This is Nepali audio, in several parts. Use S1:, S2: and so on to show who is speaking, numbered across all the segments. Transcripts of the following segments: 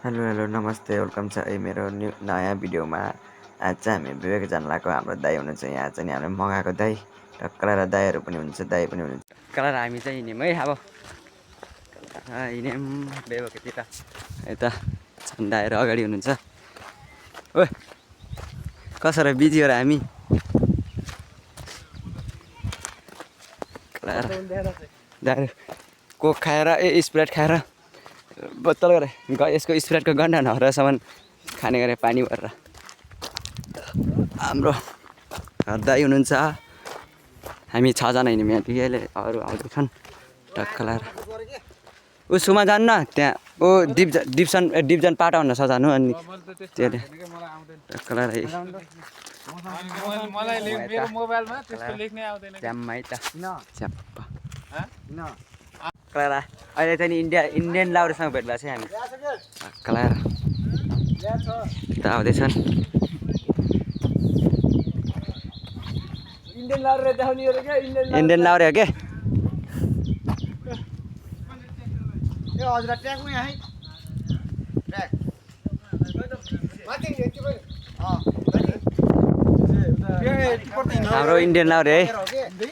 S1: हेलो नमस्ते वेलकम छ है मेरो नयाँ भिडियोमा। आज चाहिँ हामी विवेक जानलाको हाम्रो दाई हुनुहुन्छ यहाँ चाहिँ हामीले मगाएको दाई टक्कला दाईहरू पनि हुनुहुन्छ दाई पनि हुनुहुन्छ टक्कला हामी चाहिँ हिँड्यौँ है अब हिँड्यौँ बेबोकतिर यता दाईहरू अगाडि हुनुहुन्छ। ओ कसरी बिजी हो र हामी दाईहरू कोक खाएर स्प्राइट खाएर बोतल गरेँ यसको स्प्राइटको गन्डा नहरसम्म खाने गरेँ पानी भरेर। हाम्रो दाई हुनुहुन्छ हामी 6 जना हिँड्यौँ यहाँदेखि अहिले अरू आउँदैछन् टक्क लाएर उसमा जान्न त्यहाँ ओ डिप्जन पाटा हुन सजानु अनि त्यसले टक्क लाएर अहिले चाहिँ इन्डियन लाउरेसँग भेट भएको छ हामी कलाएर यता आउँदैछन् इन्डियन लाउरे हो के हाम्रो इन्डियन लाउरे है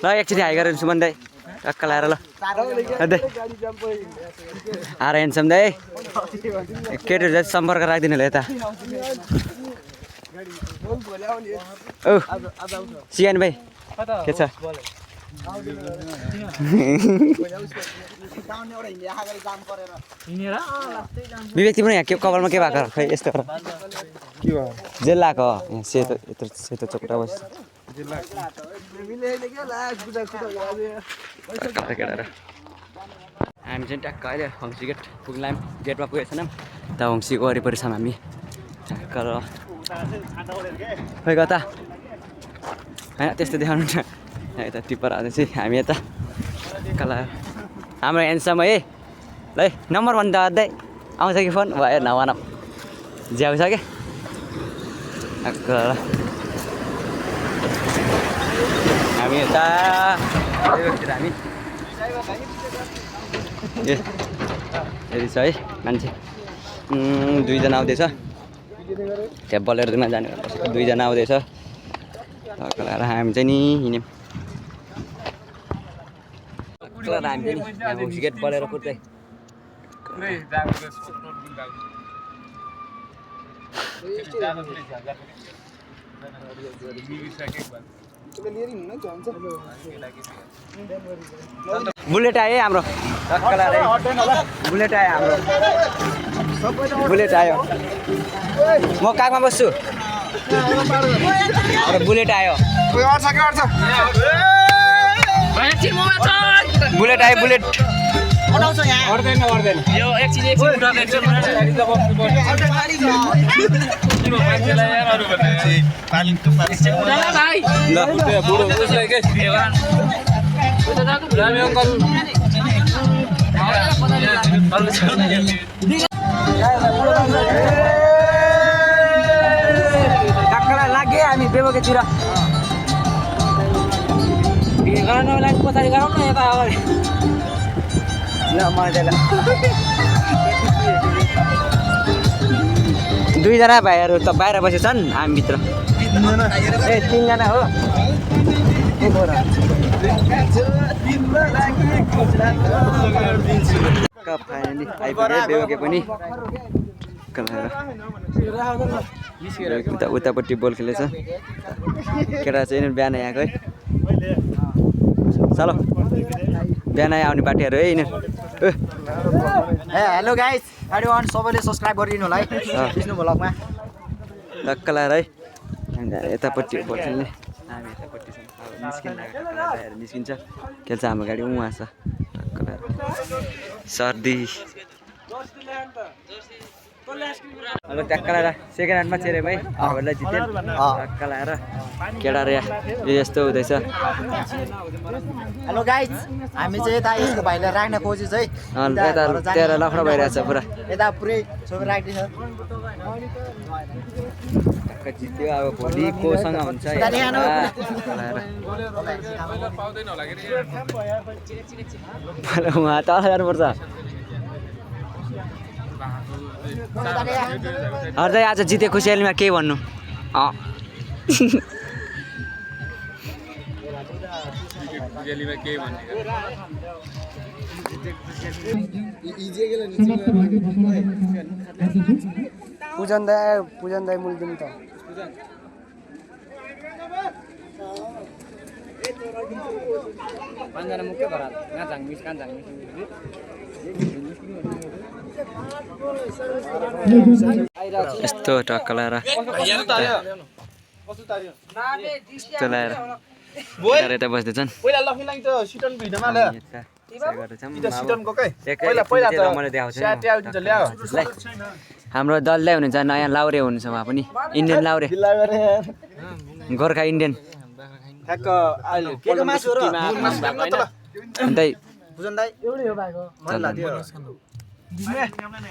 S1: ल एकचोटि हाई गरेर सुमन दाई टक्क लाएर ल आएर हेन्सम दाई केटीहरू चाहिँ सम्पर्क राखिदिनु होला यता ओ सियान भाइ के छ विवेक तिम्रो यहाँ के कपालमा के भएको खै यस्तो जेल लगाएको यहाँ सेतो यत्रो सेतो चोपटा बस्छ हामी चाहिँ ट्याक्क अहिले हङ्सी गेट पुग्लाम गेटमा पुगेको छैनौँ त हङ्सीको वरिपरि छौँ हामी ट्याक्क र खै कता होइन त्यस्तो देखाउनु न यता टिप्पर आउँदैछ हामी यता कला हाम्रो एन्सम है ल नम्बर भन्दा अझै आउँछ कि फोन भयो नभन ज्याउ छ क्या हामी यता हामी यति छ है मान्छे 2 जना आउँदैछ त्यहाँ बलेरोमा जाने 2 जना आउँदैछ हामी चाहिँ नि हिँड्यौँ हामी चाहिँ गेट बलेर कुद्दै बुलेट आयो हाम्रो बुलेट आयो हाम्रो बुलेट आयो म काखमा बस्छु बुलेट आयो बुलेट आयो बुलेट यो एकछिन लागे हामी बेबोकेतिर पछाडि गरौँ न यता अगाडि ल मजाले 2 जना भाइहरू त बाहिर बसेछन् हामी भित्र 3 जना हो फाइनली आइपुगे बेहुके पनि उतापट्टि बोल खेलेछ केटा चाहिँ बिहान आएको है चलो बिहान आउने बाटीहरू है यिनीहरू
S2: हेलो गाइस एभ्रीवन सबैले सब्स्क्राइब गरिदिनु होला है विष्णु भ्लगमा
S1: टक्क लाएर है यतापट्टि बोल खेल्ने हामी यतापट्टि निस्किन्छ खेल्छ हाम्रो गाडी उहाँ छ टक्क लाएर सर्दी अब टक्क लाएर सेकेन्ड ह्यान्डमा चेऱ्यौँ है हामीहरूलाई जित्यो टक्क लाएर केटाहरू यस्तो हुँदैछ
S2: हेलो गाइस हामी चाहिँ यता यसको भाइलाई राख्न खोजेछ है
S1: यता त्यहाँ लखडा भइरहेछ पुरा
S2: यता पुरै सबै राख्दैछ
S1: टक्क जित्यो अब भोलि कोसँग हुन्छ उहाँ तल जानुपर्छ अर्दै आज जिते खुसियालीमा के भन्नु
S2: पूजन दाई मूल दिनु त
S1: पाँचजना मुख्य घर कहाँ मिस यस्तो टक्क लाएर यता बस्दैछन् हाम्रो दललाई हुनुहुन्छ नयाँ लाउरे हुनुहुन्छ उहाँ पनि इन्डियन लाउरे गोर्खा इन्डियन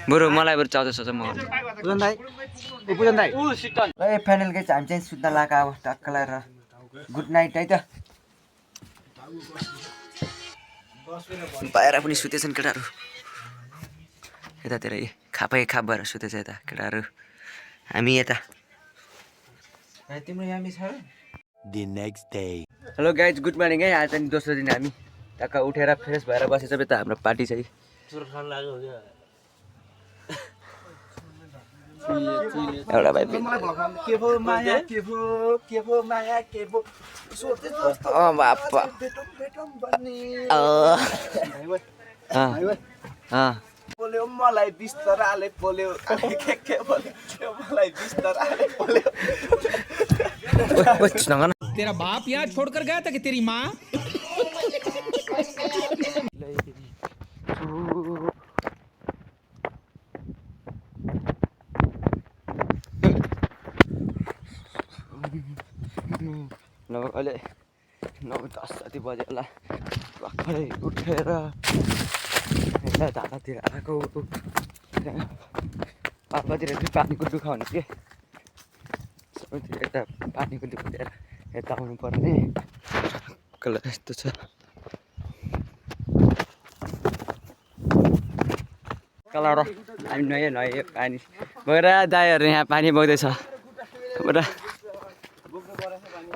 S1: बरु मलाई बरु 1400 म फाइनल गेच हामी चाहिँ सुत्न लागा अब टक्क लाएर गुड नाइट है त बाहिर पनि सुतेछन् केटाहरू यतातिर खापै खाप भएर सुतेछ यता केटाहरू हामी यता तिम्रो यामी छ
S3: The next day.
S1: Hello guys good morning है आज चाहिँ दोस्रो दिन हामी टक्क उठेर फ्रेस भएर बसेछ त हाम्रो पार्टी चाहिँ एउटा भाइ
S2: पोल्यो मलाई बिस्तराले पोल्यो के बोल्यो मलाई बिस्तराले पोल्यो
S4: तेरा बाप यहाँ छोड़कर गया था कि तेरी माँ
S1: अहिले 9-10 जति बज्यो होला भर्खरै उठेर यता ढाकातिर आएको पापातिर चाहिँ पानीको दुःख हुने के सबैतिर यता पानीको दुःख लिएर यता आउनु पर्ने कलर यस्तो छ कलर हामी नयाँ पानी बगेर दाइहरू यहाँ पानी बग्दैछ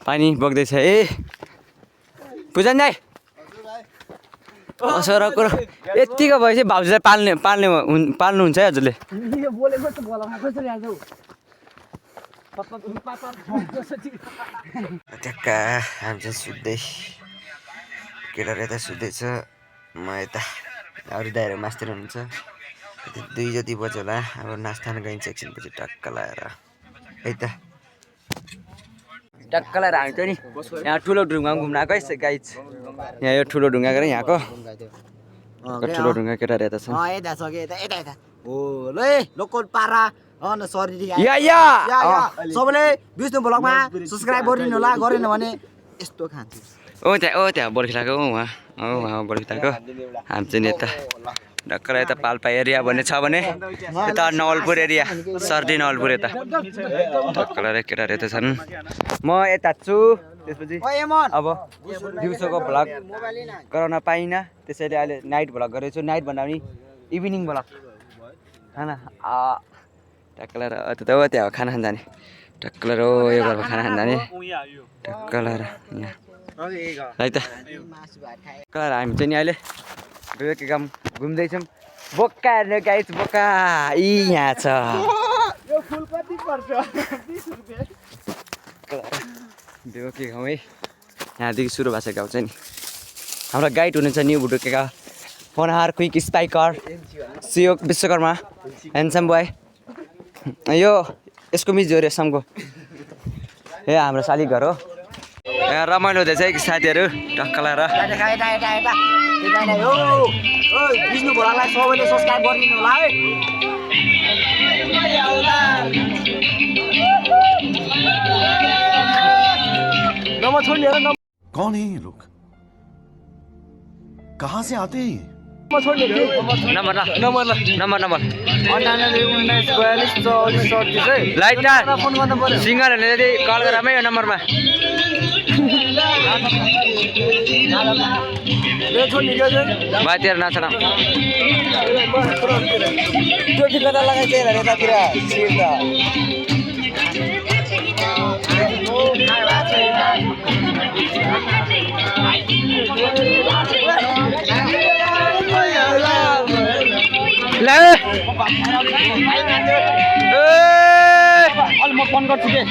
S1: पानी बग्दैछ ए पूजन दाइ सर कुरो यतिको भएपछि भाउजूलाई पाल्नुहुन्छ है हजुरले ट्याक्क हामी चाहिँ सुत्दै केटाहरू यता सुत्दैछ म यता अरू दाइहरू मास्तिर हुनुहुन्छ 2 जति बज्यो होला अब नास्ता गइन्छ एकछिनपछि टक्क लाएर है त टक्क लाएर हामी चाहिँ नि यहाँ ठुलो ढुङ्गा घुम्न आएको है गाइज यहाँ यो ठुलो ढुङ्गा गरेर यहाँको ठुलो ढुङ्गा केटाहरू यता छ
S2: लोकल पारा सरी
S1: या
S2: सबैले विष्णु ब्लगमा सब्स्क्राइब गरिदिनु होला गरेन भने यस्तो खान्छु
S1: त्यहाँ बर्खिलाको उहाँ बर्खिलाको हामी चाहिँ यता ढक्क यता पाल्पा एरिया भन्ने छ भने यता नवलपुर एरिया सर्दी नवलपुर यता ढक्क केटाहरू यता छन् म यता छु त्यसपछि अब दिउँसोको भ्लग गराउन पाइनँ त्यसैले अहिले नाइट भ्लग गरेको छु नाइट भन्दा पनि इभिनिङ भ्लग खाना टक्क त्यहाँ खाना खान जाने टक्क यो घरमा खाना खान जाने टक्क यहाँ है त हामी चाहिँ नि अहिले बेलुकी काम घुम्दैछौँ बोक्का हेर्ने गाइस बोक्का यहाँ छ बेलुकी गाउँ है यहाँदेखि सुरु भएको छ गाउँ चाहिँ नि हाम्रो गाइड हुनुहुन्छ न्यू भुटुकेका पनहार क्विक स्पाइकर सियोक विश्वकर्मा ह्यान्डसम बोय यो यसको मिस जो रेसमको ए हाम्रो शालिक घर हो यहाँ रमाइलो हुँदैछ है साथीहरू टक्क लाएर
S2: विष्णु भोलालाई सबैले सब्स्क्राइब गरिदिनु होला है नम्बर छोड्ने हेर
S3: कौन है ये लोग कहाँ से आते हैं
S1: नम्बर
S2: 98 19 42 44
S1: लाइट सिङ्गरहरूले कल गरामै यो नम्बरमा भाइ तेरो नाच न
S2: टोपी कता लगाइछ हेर यतातिर छिर्छ
S1: ल अलि म फोन गर्छु के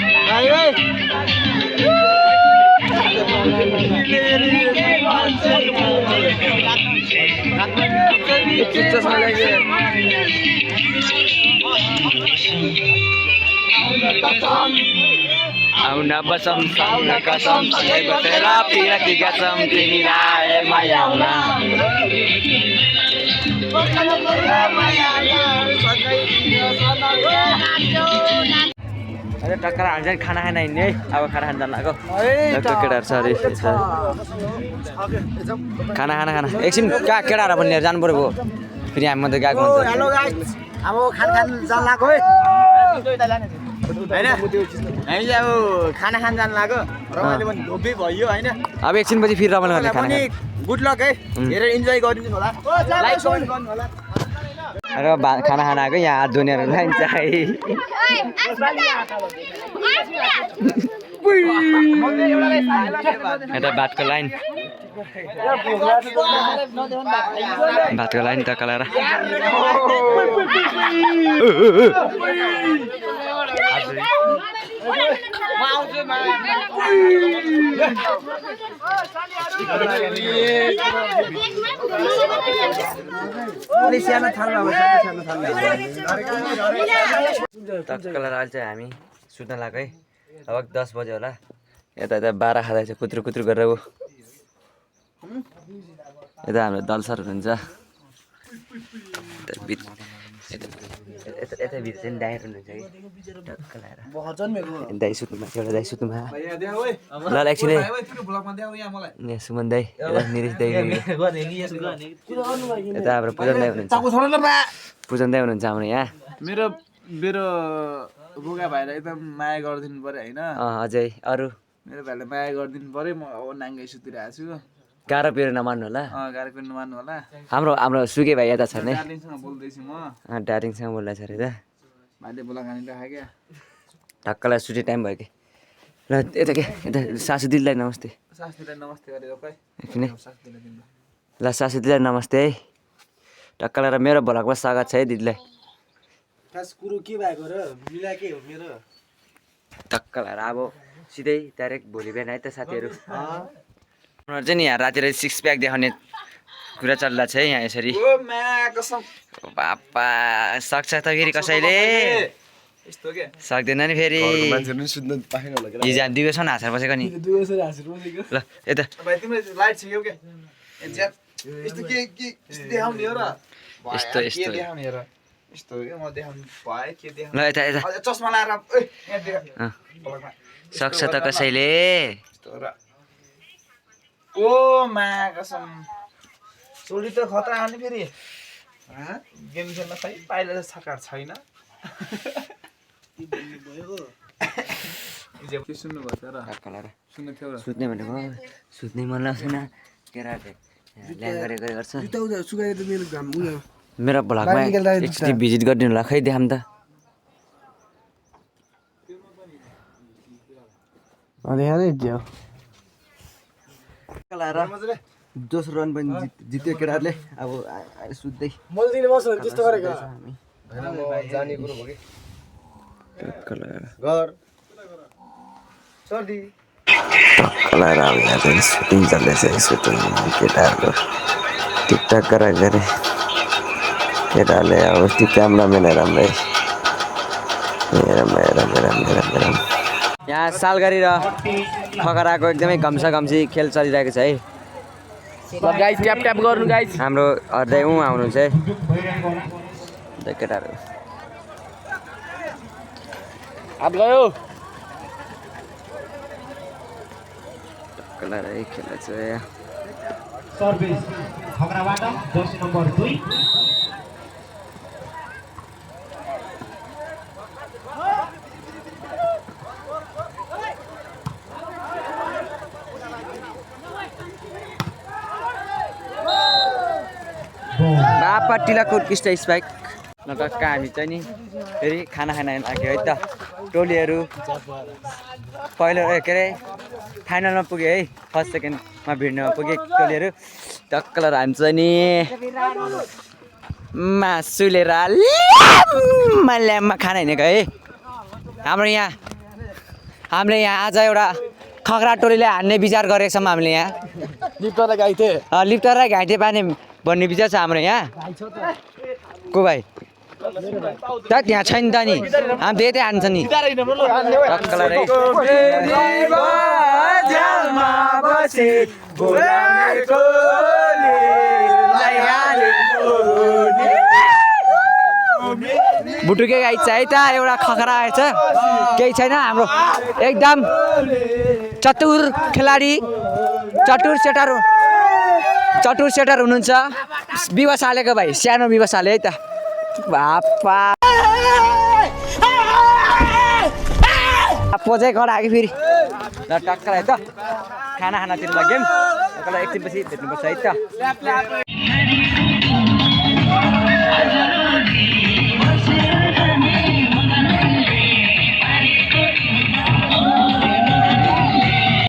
S1: आउन बसम सँग कसम सँगै बसेर पिरती गसम तिमीलाई माया आउला अरे टक्कर हाल्छ नि खाना खान हिँड्ने है अब खाना खान जानु लाग्यो केटाहरू छ अरे खाना खाना खाना एकछिन कहाँ केटाहरू पनि लिएर जानु पऱ्यो फेरि हामी मात्रै गएको हुन्छ
S2: हेलो गाइस अब खाना खान जान लाग्यो है हैन हामी चाहिँ अब खाना खान जान लाग्यो रमाइलो पनि धोबी भयो हैन
S1: अब एकछिन पछि फेरि रमाइलो गर्ने खाना
S2: गुड लक है धेरै इन्जोय गरिदिनु होला लाइक कमेन्ट गर्नु होला
S1: र खाना खाना आएको यहाँ हात धुनेहरू लाइन्छ है यता भातको लाइन त कलाएर कलर अहिले चाहिँ हामी सुत्न लाग्यो है अब 10 बजे होला यता यता 12 खाँदैछ कुत्रु कुत्रु गरेर यता हाम्रो दल सर हुनुहुन्छ यता भित्र चाहिँ दाइ हुनुहुन्छ कि टक्क लाएर दाइ सुत्नुमा एउटा दाइ सुत्नुमा ल एकछिन है सुमन दाइ निरेश दाइ यता हाम्रो पूजन दाइ हुनुहुन्छ पूजन दाइ हुनुहुन्छ हाम्रो यहाँ
S2: मेरो बुगा भाइलाई एकदम माया गरिदिनु पर्यो हैन
S1: अझै अरू
S2: मेरो भाइलाई माया गरिदिनु पर्यो म अब नाङ्गै सुतिरहेको छु
S1: गाह्रो पिरो नमान्नु होला
S2: गाह्रो पनि नमान्नु होला
S1: हाम्रो सुके भाइ यता छ नि
S2: डार्लिङसँग बोल्दैछु म
S1: डार्लिङसँग बोल्दैछ अरे त
S2: भाइले बोलाखानी राखे क्या
S1: ढक्कलाई सुटे टाइम भयो कि ल यता के यता सासू दिदीलाई नमस्ते
S2: सासुलाई नमस्ते गरेर खै
S1: एकछिन है ल सासू दिदीलाई नमस्ते है ढक्कलाई र मेरो भ्लगमा स्वागत छ है दिदीलाई
S2: खास कुरो के भएको र मिला के हो मेरो
S1: ढक्कलाई अब सिधै डाइरेक्ट भोलि बिहान है त साथीहरू उनीहरू चाहिँ नि यहाँ राति 6 प्याक देखाउने कुरा चलिरहेको छ है यहाँ यसरी
S2: ओ मा कसम
S1: बापा सक्छ त फेरि कसैले
S2: यस्तो के
S1: सक्दैन नि फेरि
S2: मान्छेहरु नि सुत्न पाएन होला के
S1: हिजो हामी 2 बजेसम्म हाँसेर बसेको नि
S2: दुईसरी हाँसेर बसेको
S1: ल यता
S2: भाइ तिम्रो लाइट छियो के यस्तो के देखाउने हो र
S1: यस्तो
S2: के देखाउने हो र यस्तो के म देखाउनु भए के देखाउने
S1: ल यता यता
S2: चस्मा लाएर ओइ यहाँ देख
S1: सक्छ त कसैले
S2: यस्तो र ओ मा कसम चोरी त खतरा आउने फेरि गेम खेल्न खै पाइला त सरकार छैन के सुन्नु भयो त र सुन्नु थियो र
S1: सुत्ने भनेको सुत्ने मन लाग्दैन केटाहरूले ल्याङ गरे गर्छ मेरो भ्लगमा एकचोटि भिजिट गरिदिनु होला खै देखाम त दोस्रो रन पनि जित्यो केटाहरूले अब सुत्दै
S2: जाने कुरो भयो कि
S1: लगाएर अब यहाँ चाहिँ सुटिङ चल्दैछ सुटिङ केटाहरूको टिकटक गरे केटाहरूले अब त्यो क्यामराम्यान राम्रै यहाँ सालगढी र खगराको एकदमै घम्सा घम्सी खेल चलिरहेको छ है
S2: गाइस ट्याप ट्याप गर्नु गाइस
S1: हाम्रो हृदय आउनुहुन्छ है केटाहरू
S2: आप गयो
S1: कलर खेल्दा चाहिँ
S5: सर्भिस खगराबाट जर्सी नम्बर 2
S1: ल लापाटिला कोर्किस्ट स्पाइक नटक्क हामी चाहिँ नि फेरि खाना खान लाग्यो है त टोलीहरू पहिलो के अरे फाइनलमा पुग्यो है फर्स्ट सेकेन्डमा भिड्नमा पुगे टोलीहरू टक्कलर हामी चाहिँ नि मासु लिएर ल्याम्पमा खाना हिँडेको है हामीले यहाँ आज एउटा खगरा टोलीले हान्ने विचार गरेको छौँ हामीले यहाँ लिप्टर र घाइते पार्ने भन्ने विचार छ हाम्रो यहाँ को भाइ त त्यहाँ छैन त नि हामी त्यही हान्छ नि बुटुके गाई चाहिँ त एउटा खखरा आएछ केही छैन हाम्रो एकदम चतुर खेलाडी चतुर सेटर हुनुहुन्छ विवाह सालेको भाइ सानो विवाह साले है त बापा पोजै गरायो फेरि ल टक्कलाई त खाना खानातिर लाग्यौँ टक्कलाई एकछिनपछि भेट्नुपर्छ है त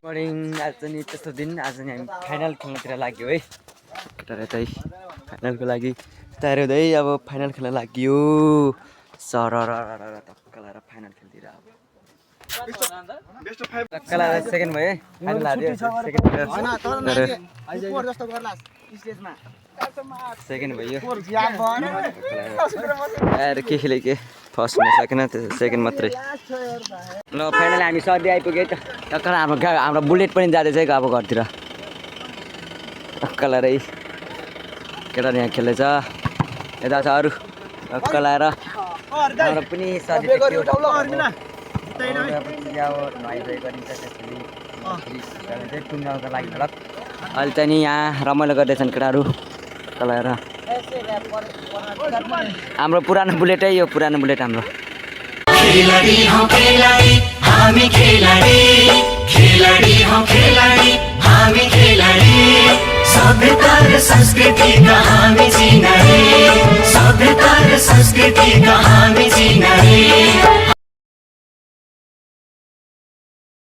S1: मर्निङ आज नि त्यस्तो दिन आज नि हामी फाइनल खेल्नतिर लाग्यो है केटाहरू यतै फाइनलको लागि तयार हुँदै अब फाइनल खेल्न लाग्यो सर टक्क लगाएर फाइनल खेल्तिर अब टक्क लगाएर सेकेन्ड भयो है फाइनल हाल्यो सेकेन्ड भयो आएर के खेल्यो के फर्स्ट हुन सकेन सेकेन्ड मात्रै ल फाइनल हामी सर्दी आइपुग्यो है त टक्क हाम्रो बुलेट पनि जाँदैछ अब घरतिर टक्क लगाएर केटाहरू यहाँ खेल्दैछ यता छ अरू टक्क लगाएर हाम्रो पनि सर्दी नुहाइधुवाइ गरिन्छ त्यसपछि टुङ्गाउनको लागि झलक अहिले चाहिँ नि यहाँ रमाइलो गर्दैछन् केटाहरू टक्क लगाएर हाम्रो पुरानो बुलेटै यो पुरानो बुलेट हाम्रो
S6: सभ्यता र संस्कृति का हामी चिनारी